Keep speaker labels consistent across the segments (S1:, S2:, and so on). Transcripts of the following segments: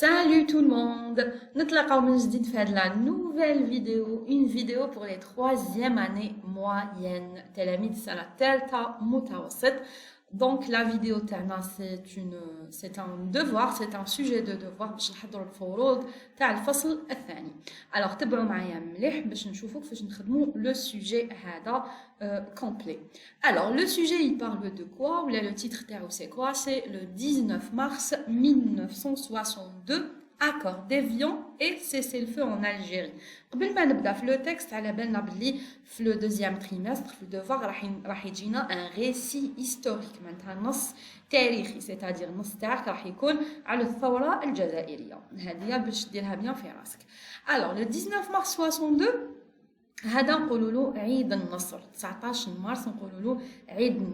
S1: Salut tout le monde! نتلاقاو من جديد في هاد la nouvelle vidéo, une vidéo pour les troisième année moyenne تلاميذ السنة الثالثة متوسط. Donc la vidéo تاعنا c'est un devoir, c'est un sujet de devoir باش نحضروا الفروض تاع الفصل الثاني. Alors تبعوا معايا مليح باش نشوفوا كيفاش نخدموا le sujet هذا complet. Alors le sujet il parle de quoi? Ou là le titre تاعو c'est quoi? C'est le 19 mars 1962. Accord d'Évian et cessez-le-feu en Algérie. قبل ما نبدا في لو تكست على بالنا بلي في لو دوزيام تريمستر في الدوفوار راح يجينا ان ريسي هيستوريك معناتها نص تاريخي سيتادير النص تاعك راح يكون على الثوره الجزائريه هذه باش ديرها بيان في راسك. Alors le 19 mars 62 هذا نقولوا له عيد النصر 19 مارس نقولوا له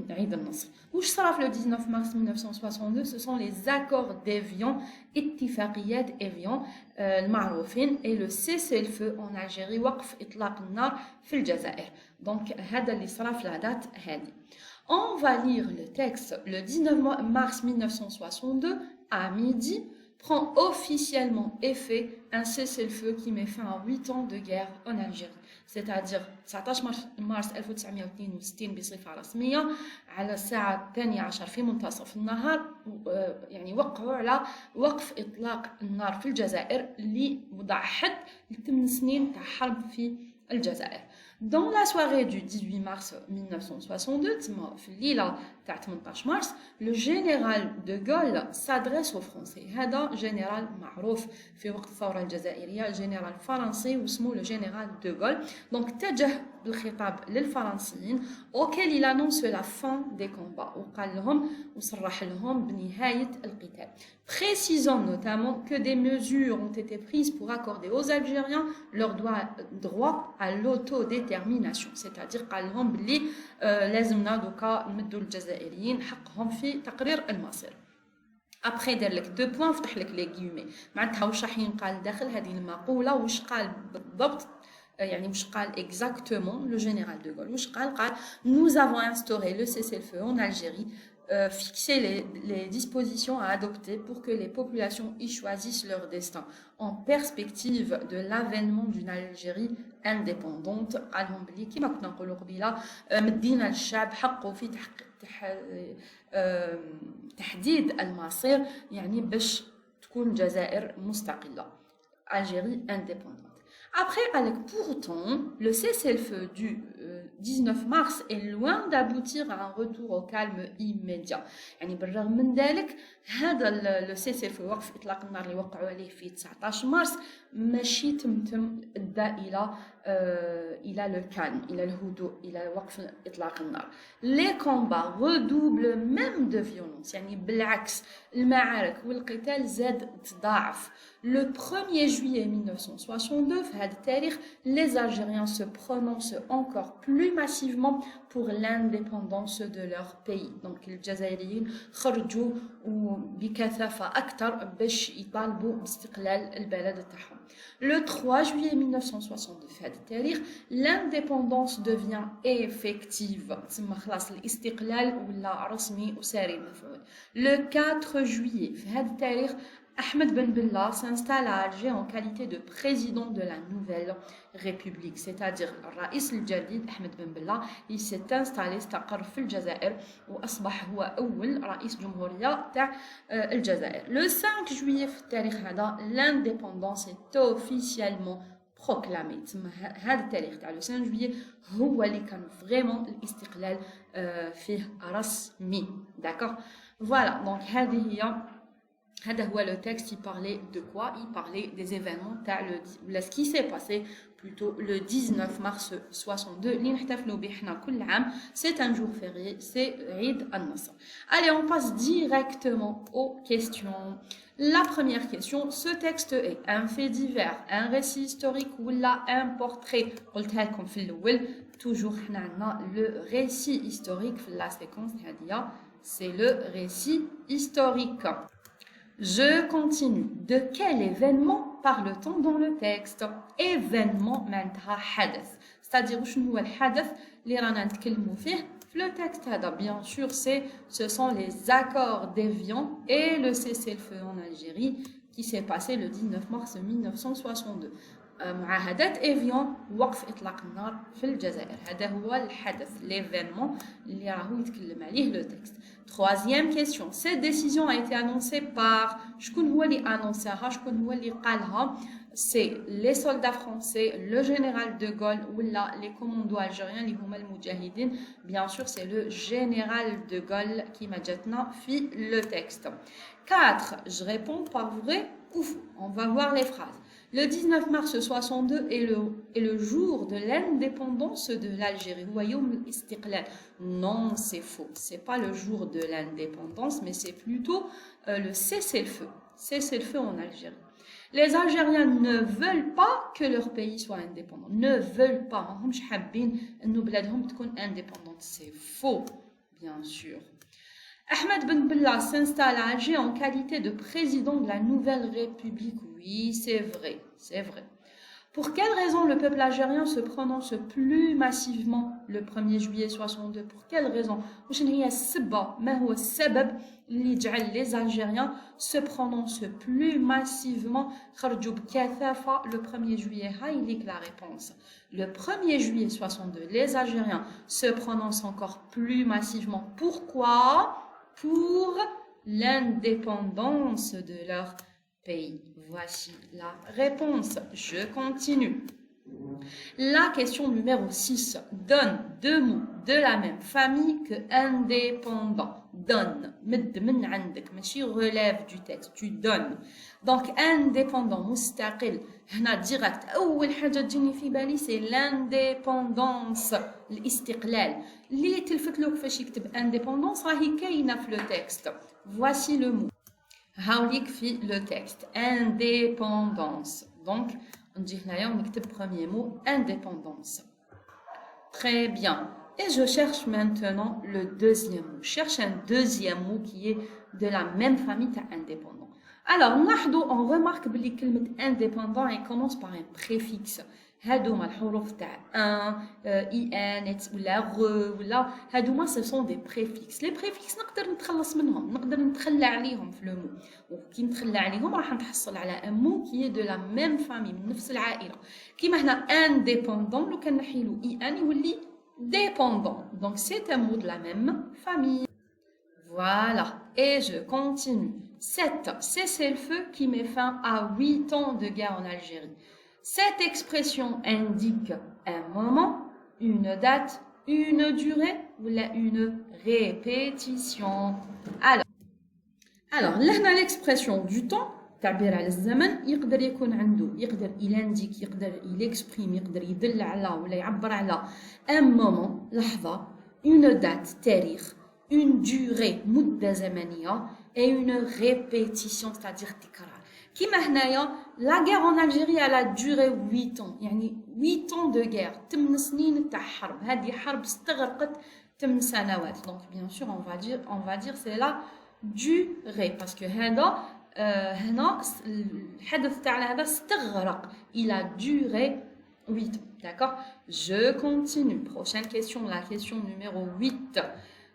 S1: عيد النصر. واش صرا في لو 19 مارس 1962 ce sont les accords d'Évian اتفاقيات إيفيان المعروفين et le cessez-le-feu en Algérie وقف إطلاق النار في الجزائر. دونك هذا اللي صرا في العادات هذه. On va lire le texte. Le 19 mars 1962 à midi prend officiellement effet un cessez-le-feu qui met fin à 8 ans de guerre en Algérie. C'est-à-dire 19 مارس 1962 بصفة رسمية على الساعة 12 في منتصف النهار يعني وقعوا على وقف إطلاق النار في الجزائر اللي وضع حد ل8 سنين تاع حرب في الجزائر. Dans la soirée du 18 mars 1962, في الليلة تاع 18 مارس, le général de Gaulle s'adresse aux Français. هذا جنرال معروف في وقت الثورة الجزائرية, جنرال فرنسي واسمه le général de Gaulle. Donc اتجه بالخطاب للفرنسيين auquel il annonce la fin des combats وقال لهم وصرح لهم بنهاية القتال. Précisant notamment que des mesures ont été prises pour accorder aux Algériens leur droit à l'autodétermination. C'est-à-dire قال لهم بلي لازمنا دوكا نمدوا الجزائريين حقهم في تقرير المصير. ابخي دار لك دو بوين فتح لك لي غيومي معناتها واش راح ينقال داخل هذه المقوله واش قال بالضبط يعني واش قال exactement le général de Gaulle واش قال nous avons instauré le cessez-le-feu en Algérie fixer les dispositions à adopter pour que les populations y choisissent leur destin en perspective de l'avènement d'une Algérie indépendante. قالهم بلي كيما كنا نقولوا قبيله مدينا للشعب حقه في تحديد المصير يعني باش تكون الجزائر مستقله Algérie indépendante. Après, pourtant, le cessez-le-feu du 19 mars est loin d'aboutir à un retour au calme immédiat. يعني بالرغم من ذلك هذا le cessez-le-feu وقف إطلاق النار اللي وقعوا عليه في 19 مارس ماشي تم أدى إلى le calme, إلى الهدوء, إلى وقف إطلاق النار. Les combats redoublent même de violence. يعني بالعكس المعارك والقتال زاد تضاعف. Le 1er juillet 1962 في هذا التاريخ les Algériens se prononcent encore plus massivement pour l'indépendance de leur pays. Donc الجزائريين خرجوا بكثافة أكثر باش يطالبوا باستقلال البلد تاعهم. Le 3 juillet 1962 في هذا التاريخ l'indépendance devient effective. تسمى خلاص الاستقلال ولا رسمي وساري المفعول. Le 4 juillet في هذا التاريخ Ahmed Ben Bella s'installe à Alger en qualité de président de la nouvelle république, c'est-à-dire الرئيس الجديد Ahmed Ben Bella il s'est installé استقر في الجزائر وأصبح هو أول رئيس جمهورية تاع الجزائر. Le 5 juillet في التاريخ هذا l'indépendance est officiellement proclamée. تسمى هذا التاريخ تاع le 5 juillet هو اللي كان vraiment الاستقلال فيه رسمي. D'accord? Voilà, donc هذه هي هذا هو le texte. Il parlait de quoi? Il parlait des événements ce qui s'est passé plutôt le 19 mars 62 اللي نحتفلوا به احنا كل عام. C'est un jour férié, c'est عيد النصر. Allez, on passe directement aux questions. La première question, ce texte est un fait divers, un récit historique ou là un portrait. قلتها لكم في الأول toujours احنا عندنا le récit historique في la séquence هذه c'est le récit historique. Je continue. De quel événement parle-t-on dans le texte? Événement معناتها حدث. C'est-à-dire شنو هو الحدث اللي رانا نتكلموا فيه في le texte هذا. Bien sûr, ce sont les accords d'Évian et le cessez-le-feu en Algérie qui s'est passé le 19 mars 1962. معاهدة إيفيون وقف إطلاق النار في الجزائر. هذا هو الحدث l'événement اللي راهو يتكلم عليه le texte. Troisième question. Cette décision a été annoncée par شكون هو اللي annonceها شكون هو اللي قالها. C'est les soldats français, le général de Gaulle ou là les commandos algériens اللي هما المجاهدين. Bien sûr, c'est le général de Gaulle qui m'a جاتنا في le texte. 4. Je réponds par vrai ou faux. On va voir les phrases. Le 19 mars 62 est le jour de l'indépendance de l'Algérie. Non, c'est faux. C'est pas le jour de l'indépendance, mais c'est plutôt le cessez-le-feu. Cessez-le-feu en Algérie. Les Algériens ne veulent pas que leur pays soit indépendant. Ne veulent pas. C'est faux, bien sûr. Ahmed Ben Bella s'installe à Alger en qualité de président de la nouvelle République. Oui, c'est vrai, c'est vrai. Pour quelle raison le peuple algérien se prononce plus massivement le 1er juillet 62? Pour quelle raison? Les Algériens se prononcent plus massivement le 1er juillet. La réponse. Le 1er juillet 62, les Algériens se prononcent encore plus massivement. Pourquoi? Pour l'indépendance de leur pays. Voici la réponse. Je continue. La question numéro 6 donne deux mots de la même famille que indépendant. Donne. Relève du texte. Tu donnes. Donc, indépendant, مستقل. هنا direct. أول حاجة تجيني في بالي c'est l'indépendance. الاستقلال. اللي تلفت له كيفاش يكتب indépendance راهي كاينة في le texte. Voici le mot. هاوليك في le texte. Indépendance. Donc, on dit là, on écrit le premier mot, indépendance. Très bien. Et je cherche maintenant le deuxième mot. Je cherche un deuxième mot qui est de la même famille indépendant. Alors, on remarque que le mot indépendant il commence par un préfixe. هادوما الحروف تاع ان ولا ولا هادوما ce sont des préfixes. Les préfixes نقدر نتخلص منهم نقدر نتخلى عليهم في لو مو وكي نتخلى عليهم راح نتحصل على un mot qui est de la même famille من نفس العائله كيما هنا indépendant لو كان نحيلو ان يولي dépendant. Donc c'est un mot de la même famille. Voilà, et je continue. 7. Cessez-le-feu qui met fin à 8 ans de guerre en Algérie. Cette expression indique un moment, une date, une durée ou une répétition. Alors là, l'expression du temps, تعبير على الزمن يقدر يكون عنده يقدر indique يقدر exprime يقدر يدل على ولا يعبر على un moment لحظة, une date تاريخ, une durée مدة زمنية et une répétition c'est-à-dire تكرار. كيما هنايا la guerre en Algérie elle a duré 8 ans يعني 8 ans de guerre 8 سنين تاع حرب هذه حرب استغرقت 8 سنوات donc bien sûr on va dire c'est la durée parce que هذا هنا الحدث تاعنا هذا استغرق il a duré 8 ans d'accord je continue prochaine question la question numéro 8.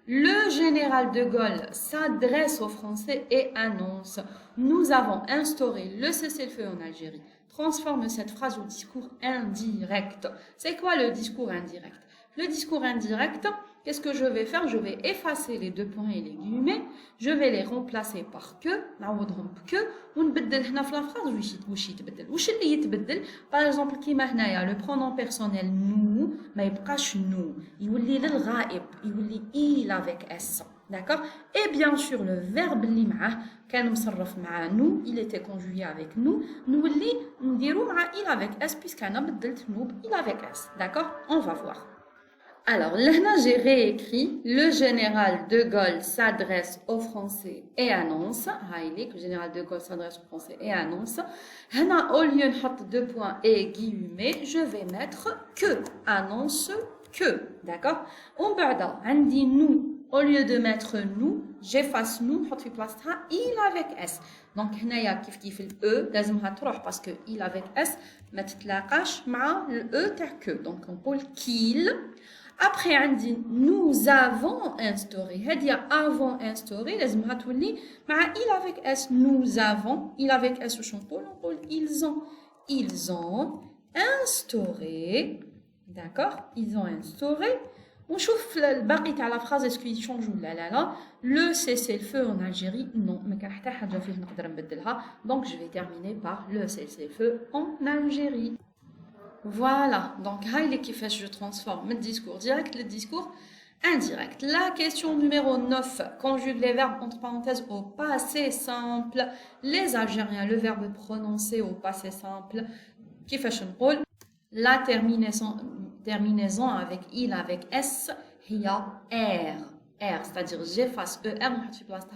S1: Le général de Gaulle s'adresse aux Français et annonce « Nous avons instauré le cessez-le-feu en Algérie ». Transforme cette phrase au discours indirect. C'est quoi le discours indirect? Le discours indirect, qu'est-ce que je vais faire? Je vais effacer les deux points et les guillemets. Je vais les remplacer par que. نعوضهم بك ونبدل هنا في la phrase واش يتبدل. واش اللي يتبدل؟ Par exemple كيما هنايا le pronom personnel nous ما يبقاش nous. يولي للغائب. يولي il avec s. D'accord? Et bien sûr le verbe اللي معاه كان مصرف مع nous, il était conjugué avec nous. نولي نديرو مع il avec s puisqu'أنا بدلت nous il avec s. D'accord? On va voir. Alors, là, j'ai réécrit le général de Gaulle s'adresse aux Français et annonce. Le général de Gaulle s'adresse aux Français et annonce. Là, au lieu de deux points et guillemets, je vais mettre que. Annonce que. D'accord? On dit nous. Au lieu de mettre nous, j'efface nous, je vais place il avec s. Donc, هنايا كيف le e لازمها تروح parce que il avec s ما تتلاقاش مع le e تاع que. Donc, on peut qu'il Après عندي nous avons instauré هذه avant instauré لازمها تولي مع il avec s nous avons il avec s واش نقول ils ont instauré d'accord ils ont instauré ونشوف الباقي تاع لا فراز اسكو يشونج ولا لا le cessez-le-feu en Algérie non ما كان حتى حاجه فيه نقدر نبدلها donc je vais terminer par le cessez-le-feu en Algérie. Voilà, donc qui fait je transforme le discours direct, le discours indirect. La question numéro 9 conjugue les verbes entre parenthèses au passé simple. Les Algériens, le verbe prononcé au passé simple qui fait la terminaison avec il avec s il y a r, c'est-à-dire j'efface er on fait place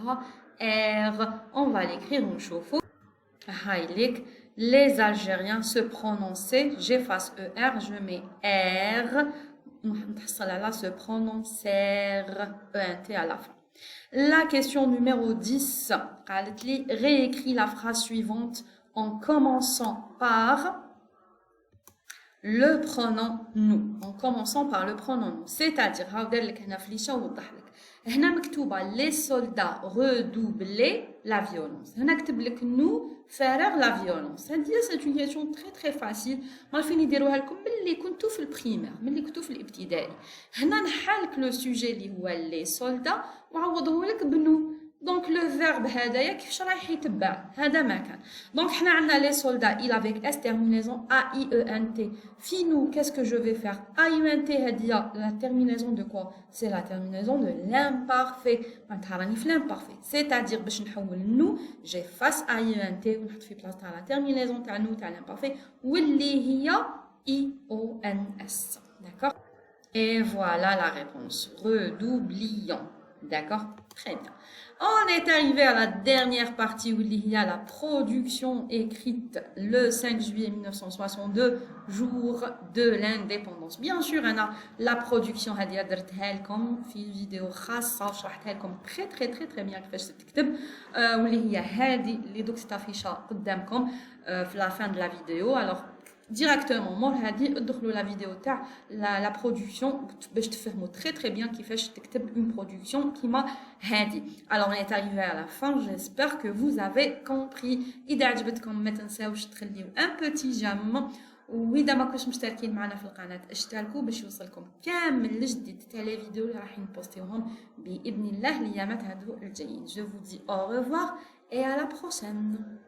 S1: r, on va l'écrire on chauffe. Les Algériens se prononcer, j'efface ER, je mets R, se prononcer, ENT à la fin. La question numéro 10, réécrit la phrase suivante en commençant par le pronom nous. En commençant par le pronom nous. C'est-à-dire, هنا مكتوبة les soldats redoublaient la violence. هنا كتب لك nous faire la violence. هذه سيتوياسيون très facile. عارفين يديروها لكم ملي كنتو في البريمير، ملي كنتو في الابتدائي. هنا نحالك لو سوجي اللي هو les soldats وعوضوه لك بنو. دونك لو فيرب هذايا كيفاش رايح يتبع هذا ما كان. دونك حنا عندنا لي سولدا il avec s terminaison a i e n t. في nous qu'est-ce que je vais faire a i e n t هذه la terminaison de quoi c'est la terminaison de l'imparfait. معناتها راني في l'imparfait c'est-à-dire باش نحول nous j'efface a i e n t ونحط في بلاصه تاع la terminaison تاع nous تاع l'imparfait واللي هي i o n s. d'accord. Et voilà la réponse redoublions. D'accord, très bien. On est arrivé à la dernière partie où il y a la production écrite le 5 juillet 1962, jour de l'indépendance. Bien sûr, on a la production هذه درتها لكم في فيديو خاصة شرحتها لكم très bien كيفاش تكتب واللي هي هذه اللي دوك تافيشا قدامكم في la fin de la vidéo. Alors directement مور هادي ادخلوا لا فيديو تاع لا برودكسيون باش تفهموا très bien كيفاش تكتب اون برودكسيون كيما هادي. alors on est arrivé à la fin, j'espère que vous avez compris. اذا عجبتكم ما تنساوش تخليو ان بوتي جام واذا ما كنتوش مشتركين معنا في القناه اشتركوا باش يوصلكم كامل الجديد تاع لي فيديو اللي راح نبوستيوهم باذن الله الايامات هادو الجايين. je vous dis au revoir et à la prochaine.